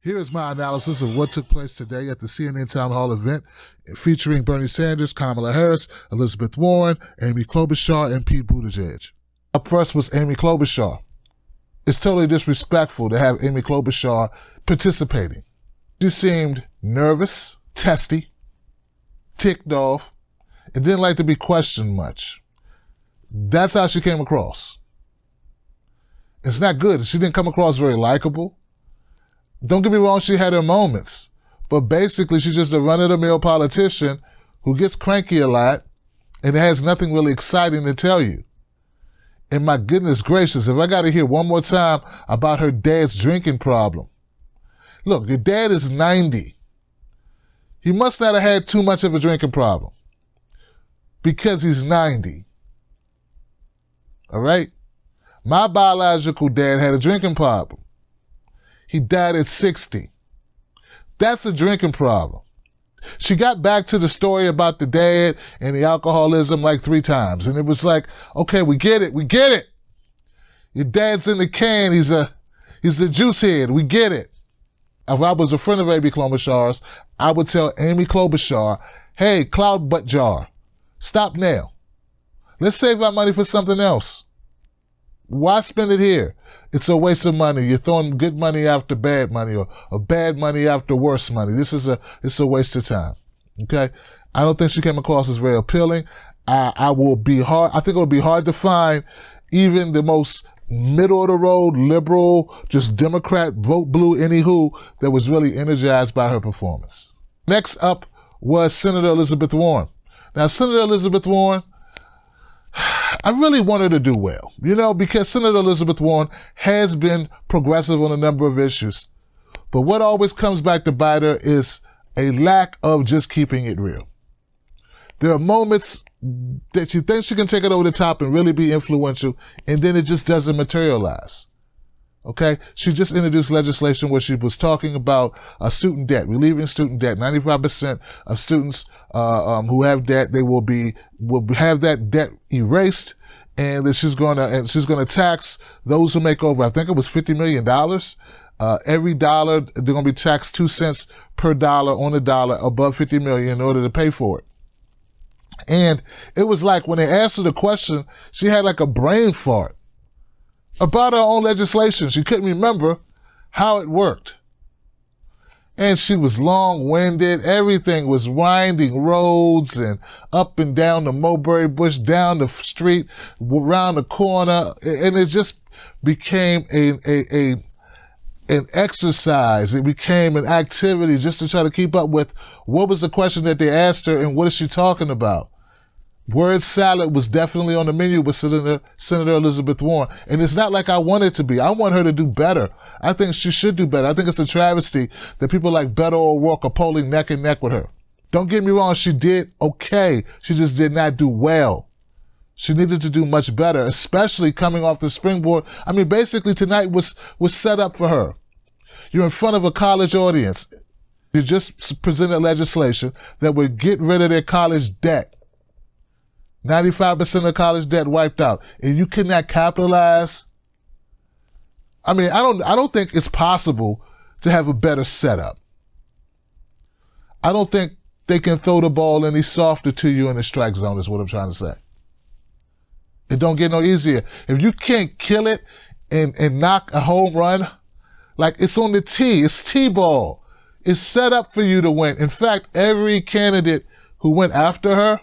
Here is my analysis of what took place today at the CNN Town Hall event featuring Bernie Sanders, Kamala Harris, Elizabeth Warren, Amy Klobuchar, and Pete Buttigieg. Up first was Amy Klobuchar. It's totally disrespectful to have Amy Klobuchar participating. She seemed nervous, testy, ticked off, and didn't like to be questioned much. That's how she came across. It's not good. She didn't come across very likable. Don't get me wrong, she had her moments, but basically she's just a run-of-the-mill politician who gets cranky a lot and has nothing really exciting to tell you. And my goodness gracious, if I got to hear one more time about her dad's drinking problem. Look, your dad is 90. He must not have had too much of a drinking problem because he's 90. All right? My biological dad had a drinking problem. He died at 60. That's a drinking problem. She got back to the story about the dad and the alcoholism like 3 times. And it was like, okay, we get it. We get it. Your dad's in the can. He's a juice head. We get it. If I was a friend of Amy Klobuchar's, I would tell Amy Klobuchar, hey, cloud butt jar, stop now. Let's save our money for something else. Why spend it here? It's a waste of money. You're throwing good money after bad money or bad money after worse money. It's a waste of time. Okay? I don't think she came across as very appealing. I think it will be hard to find even the most middle of the road, liberal, just Democrat, vote blue, anywho, that was really energized by her performance. Next up was Senator Elizabeth Warren. Now, Senator Elizabeth Warren, I really want her to do well, because Senator Elizabeth Warren has been progressive on a number of issues. But what always comes back to bite her is a lack of just keeping it real. There are moments that she thinks she can take it over the top and really be influential, and then it just doesn't materialize. Okay? She just introduced legislation where she was talking about student debt, relieving student debt. 95% of students who have debt, they will have that debt erased, and that she's gonna tax those who make over, I think it was $50 million. Every dollar, they're gonna be taxed 2 cents per dollar on a dollar above 50 million in order to pay for it. And it was like when they asked her the question, she had like a brain fart about her own legislation. She couldn't remember how it worked. And she was long-winded. Everything was winding roads and up and down the mulberry bush, down the street, around the corner. And it just became an exercise. It became an activity just to try to keep up with what was the question that they asked her and what is she talking about. Word salad was definitely on the menu with Senator Elizabeth Warren. And it's not like I want it to be. I want her to do better. I think she should do better. I think it's a travesty that people like Beto O'Rourke are polling neck and neck with her. Don't get me wrong. She did okay. She just did not do well. She needed to do much better, especially coming off the springboard. I mean, basically tonight was set up for her. You're in front of a college audience. You just presented legislation that would get rid of their college debt. 95% of college debt wiped out. And you cannot capitalize. I mean, I don't think it's possible to have a better setup. I don't think they can throw the ball any softer to you in the strike zone is what I'm trying to say. It don't get no easier. If you can't kill it and knock a home run, like it's on the tee, it's T-ball. It's set up for you to win. In fact, every candidate who went after her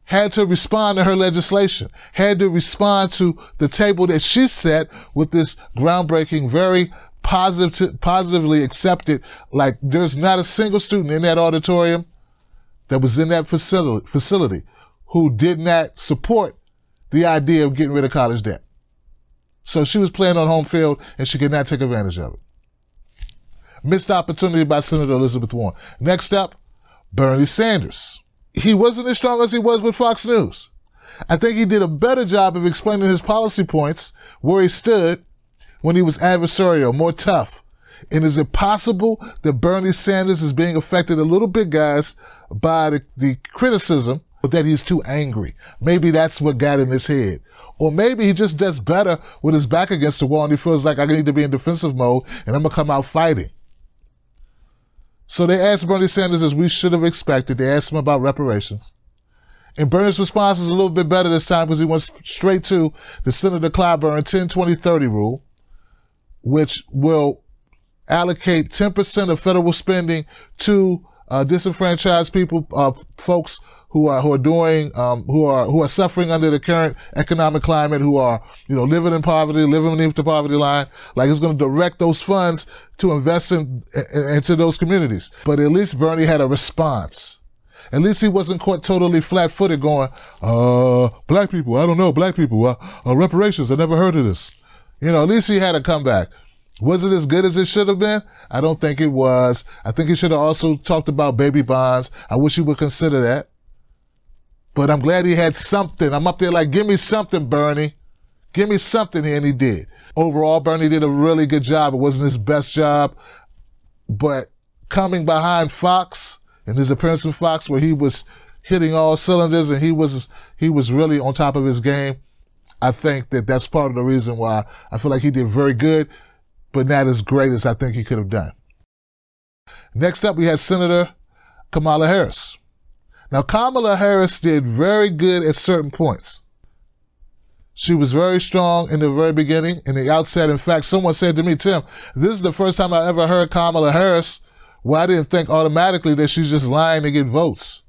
had to respond to her legislation, had to respond to the table that she set with this groundbreaking, very positively accepted, like there's not a single student in that auditorium that was in that facility who did not support the idea of getting rid of college debt. So she was playing on home field and she could not take advantage of it. Missed opportunity by Senator Elizabeth Warren. Next up, Bernie Sanders. He wasn't as strong as he was with Fox News. I think he did a better job of explaining his policy points, where he stood when he was adversarial, more tough. And is it possible that Bernie Sanders is being affected a little bit, guys, by the criticism that he's too angry. Maybe that's what got in his head. Or maybe he just does better with his back against the wall and he feels like I need to be in defensive mode and I'm going to come out fighting. So they asked Bernie Sanders, as we should have expected, they asked him about reparations. And Bernie's response is a little bit better this time because he went straight to the Senator Clyburn 10-20-30 rule, which will allocate 10% of federal spending to disenfranchised people, folks who are suffering under the current economic climate, who are, living in poverty, living beneath the poverty line. Like, it's going to direct those funds to invest into those communities. But at least Bernie had a response. At least he wasn't caught totally flat-footed going, black people, I don't know, black people, reparations, I never heard of this. At least he had a comeback. Was it as good as it should have been? I don't think it was. I think he should have also talked about baby bonds. I wish he would consider that. But I'm glad he had something. I'm up there like, give me something, Bernie. Give me something here, and he did. Overall, Bernie did a really good job. It wasn't his best job, but coming behind Fox and his appearance in Fox where he was hitting all cylinders and he was really on top of his game, I think that's part of the reason why I feel like he did very good, but not as great as I think he could have done. Next up, we had Senator Kamala Harris. Now, Kamala Harris did very good at certain points. She was very strong in the very beginning, in the outset. In fact, someone said to me, Tim, this is the first time I ever heard Kamala Harris where I didn't think automatically that she's just lying to get votes.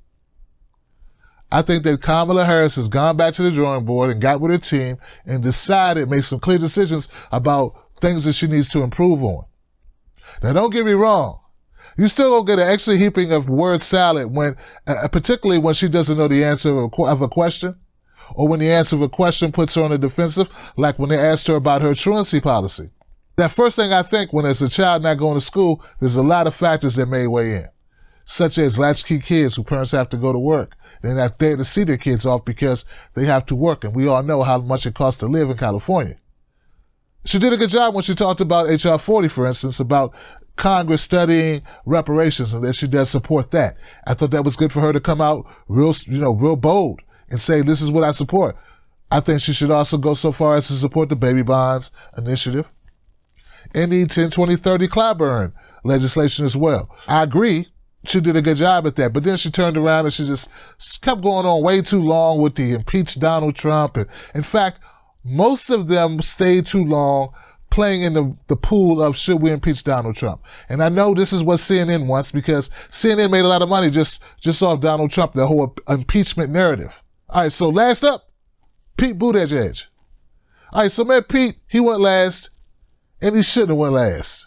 I think that Kamala Harris has gone back to the drawing board and got with her team and decided, made some clear decisions about things that she needs to improve on. Now, don't get me wrong. You still gonna get an extra heaping of word salad particularly when she doesn't know the answer of a question, or when the answer of a question puts her on the defensive, like when they asked her about her truancy policy. That first thing I think when there's a child not going to school, there's a lot of factors that may weigh in, such as latchkey kids who parents have to go to work. They're not there to see their kids off because they have to work, and we all know how much it costs to live in California. She did a good job when she talked about H.R. 40, for instance, about Congress studying reparations, and that she does support that. I thought that was good for her to come out real bold and say, this is what I support. I think she should also go so far as to support the baby bonds initiative and the 10-20-30 Clyburn legislation as well. I agree. She did a good job at that, but then she turned around and she just kept going on way too long with the impeach Donald Trump. And in fact, most of them stayed too long playing in the pool of should we impeach Donald Trump. And I know this is what CNN wants because CNN made a lot of money just off Donald Trump, the whole impeachment narrative. All right, so last up, Pete Buttigieg. All right, so man, Pete, he went last, and he shouldn't have went last.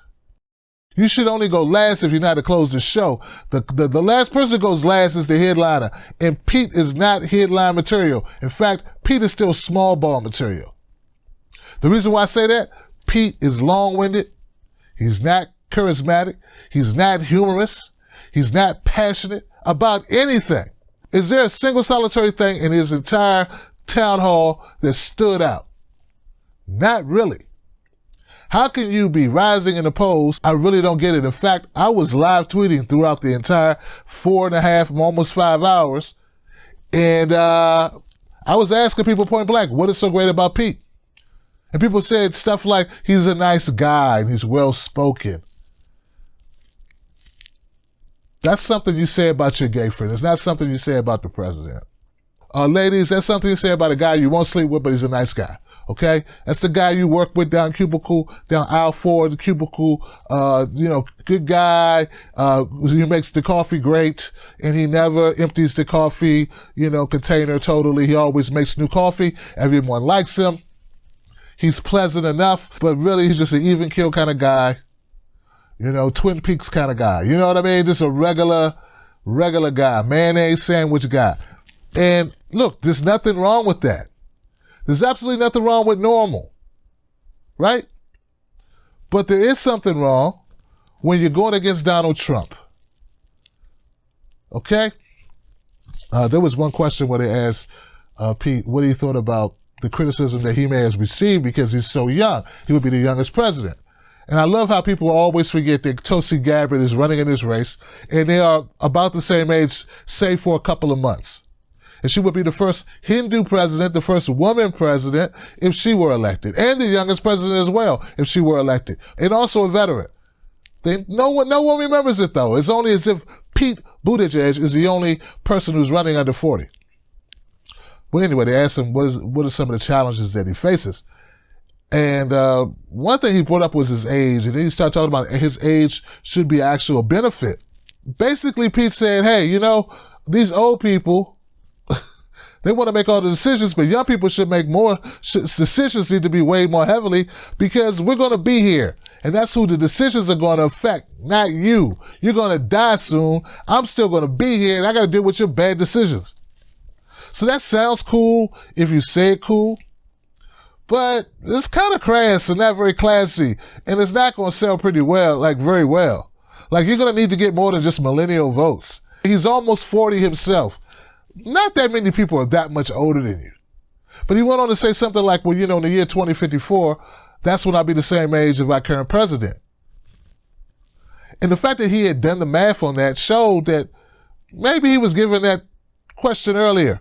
You should only go last if you're not to close the show. The last person that goes last is the headliner, and Pete is not headline material. In fact, Pete is still small ball material. The reason why I say that, Pete is long-winded. He's not charismatic. He's not humorous. He's not passionate about anything. Is there a single solitary thing in his entire town hall that stood out? Not really. How can you be rising in the polls? I really don't get it. In fact, I was live tweeting throughout the entire 4.5, almost 5 hours. And I was asking people point blank, what is so great about Pete? And people said stuff like, he's a nice guy and he's well-spoken. That's something you say about your gay friend. It's not something you say about the president. Ladies, that's something you say about a guy you won't sleep with, but he's a nice guy. Okay? That's the guy you work with down aisle 4, the cubicle, good guy, he makes the coffee great, and he never empties the coffee, container totally. He always makes new coffee. Everyone likes him. He's pleasant enough, but really he's just an even keel kind of guy. Twin Peaks kind of guy. You know what I mean? Just a regular guy, mayonnaise sandwich guy. And look, there's nothing wrong with that. There's absolutely nothing wrong with normal, right? But there is something wrong when you're going against Donald Trump. Okay? There was one question where they asked Pete what he thought about the criticism that he may have received because he's so young. He would be the youngest president. And I love how people always forget that Tulsi Gabbard is running in this race, and they are about the same age, save for a couple of months. And she would be the first Hindu president, the first woman president, if she were elected. And the youngest president as well, if she were elected. And also a veteran. No one remembers it, though. It's only as if Pete Buttigieg is the only person who's running under 40. But anyway, they asked him, what are some of the challenges that he faces? And one thing he brought up was his age. And then he started talking about his age should be actual benefit. Basically, Pete said, hey, these old people, they want to make all the decisions, but young people should make more. Decisions need to be weighed more heavily because we're going to be here. And that's who the decisions are going to affect, not you. You're going to die soon. I'm still going to be here, and I got to deal with your bad decisions. So that sounds cool if you say it cool, but it's kind of crass and not very classy, and it's not going to sell very well. Like, you're going to need to get more than just millennial votes. He's almost 40 himself. Not that many people are that much older than you. But he went on to say something like, well, in the year 2054, that's when I'll be the same age of our current president. And the fact that he had done the math on that showed that maybe he was given that question earlier.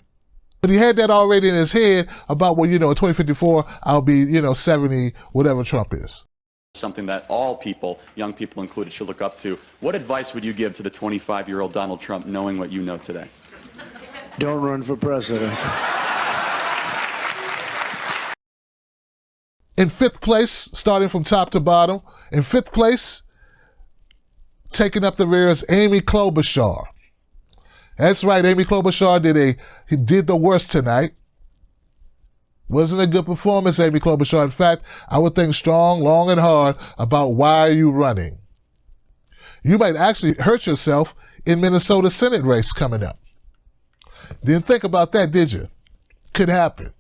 But he had that already in his head about, well, in 2054, I'll be, 70, whatever Trump is. Something that all people, young people included, should look up to. What advice would you give to the 25-year-old Donald Trump, knowing what you know today? Don't run for president. In fifth place, starting from top to bottom, in fifth place, taking up the rear is Amy Klobuchar. That's right, Amy Klobuchar did the worst tonight. Wasn't a good performance, Amy Klobuchar. In fact, I would think strong, long, and hard about why are you running. You might actually hurt yourself in Minnesota Senate race coming up. Didn't think about that, did you? Could happen.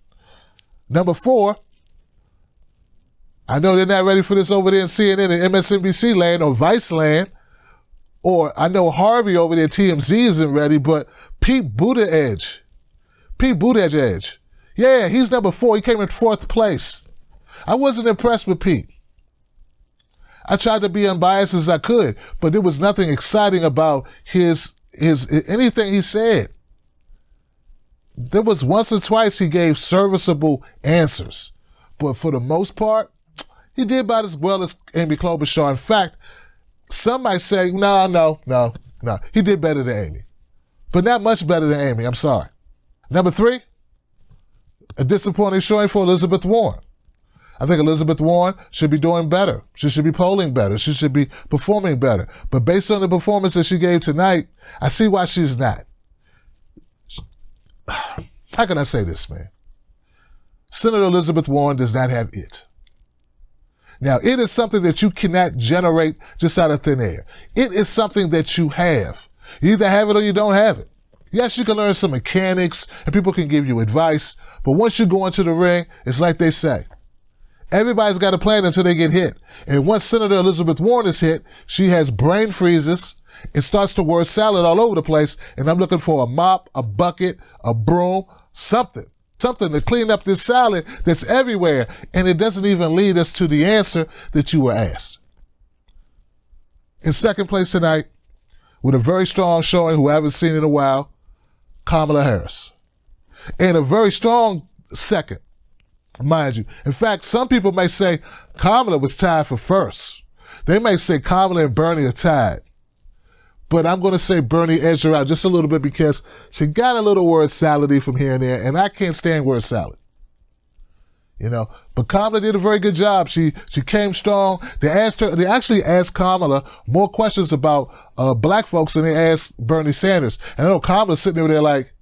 Number 4, I know they're not ready for this over there in CNN and MSNBC land or Vice land, or I know Harvey over there, TMZ isn't ready, but Pete Buttigieg. Yeah, he's number 4. He came in 4th place. I wasn't impressed with Pete. I tried to be unbiased as I could, but there was nothing exciting about his anything he said. There was once or twice he gave serviceable answers, but for the most part, he did about as well as Amy Klobuchar. In fact, some might say, no. He did better than Amy, but not much better than Amy. I'm sorry. Number 3, a disappointing showing for Elizabeth Warren. I think Elizabeth Warren should be doing better. She should be polling better. She should be performing better. But based on the performance that she gave tonight, I see why she's not. How can I say this, man? Senator Elizabeth Warren does not have it. Now, it is something that you cannot generate just out of thin air. It is something that you have. You either have it or you don't have it. Yes, you can learn some mechanics and people can give you advice, but once you go into the ring, it's like they say. Everybody's got a plan until they get hit. And once Senator Elizabeth Warren is hit, she has brain freezes. It starts to word salad all over the place. And I'm looking for a mop, a bucket, a broom, something to clean up this salad that's everywhere. And it doesn't even lead us to the answer that you were asked. In second place tonight, with a very strong showing who I haven't seen in a while, Kamala Harris. And a very strong second, mind you. In fact, some people may say Kamala was tied for first. They may say Kamala and Bernie are tied. But I'm going to say Bernie edged her out just a little bit because she got a little word salady from here and there, and I can't stand word salad. But Kamala did a very good job. She came strong. They actually asked Kamala more questions about black folks than they asked Bernie Sanders. And I know Kamala's sitting over there like,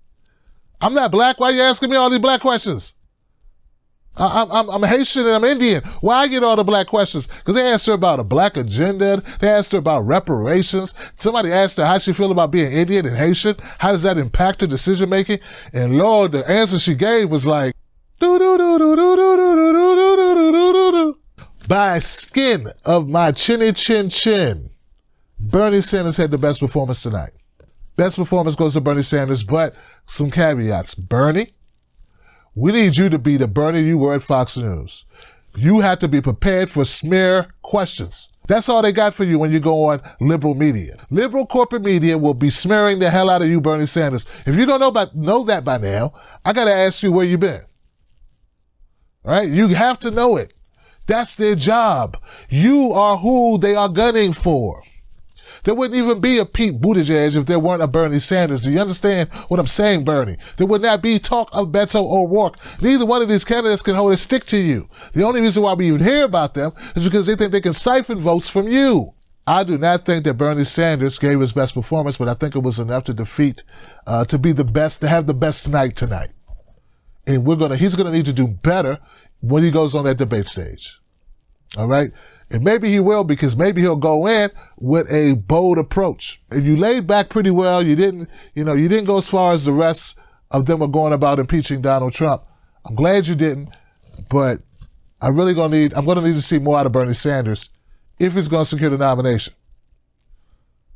I'm not black. Why are you asking me all these black questions? I'm Haitian and I'm Indian. Why I get all the black questions? Because they asked her about a black agenda. They asked her about reparations. Somebody asked her how she feel about being Indian and Haitian. How does that impact her decision making? And Lord, the answer she gave was like, by skin of my chinny chin chin. Bernie Sanders had the best performance tonight. Best performance goes to Bernie Sanders, but some caveats. Bernie, we need you to be the Bernie you were at Fox News. You have to be prepared for smear questions. That's all they got for you when you go on liberal media. Liberal corporate media will be smearing the hell out of you, Bernie Sanders. If you don't know that by now, I got to ask you where you been. All right? You have to know it. That's their job. You are who they are gunning for. There wouldn't even be a Pete Buttigieg if there weren't a Bernie Sanders. Do you understand what I'm saying, Bernie? There would not be talk of Beto O'Rourke. Neither one of these candidates can hold a stick to you. The only reason why we even hear about them is because they think they can siphon votes from you. I do not think that Bernie Sanders gave his best performance, but I think it was enough to defeat, to be the best, to have the best night tonight. And he's gonna need to do better when he goes on that debate stage. All right? And maybe he will, because maybe he'll go in with a bold approach. And you laid back pretty well. You didn't go as far as the rest of them are going about impeaching Donald Trump. I'm glad you didn't, but I'm gonna need to see more out of Bernie Sanders if he's gonna secure the nomination.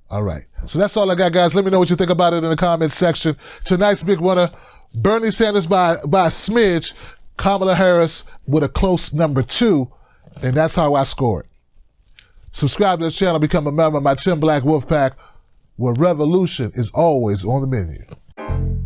All right. So that's all I got, guys. Let me know what you think about it in the comments section. Tonight's big winner, Bernie Sanders by a smidge, Kamala Harris with a close number 2. And that's how I score it. Subscribe to this channel, become a member of my Tim Black Wolf Pack, where revolution is always on the menu.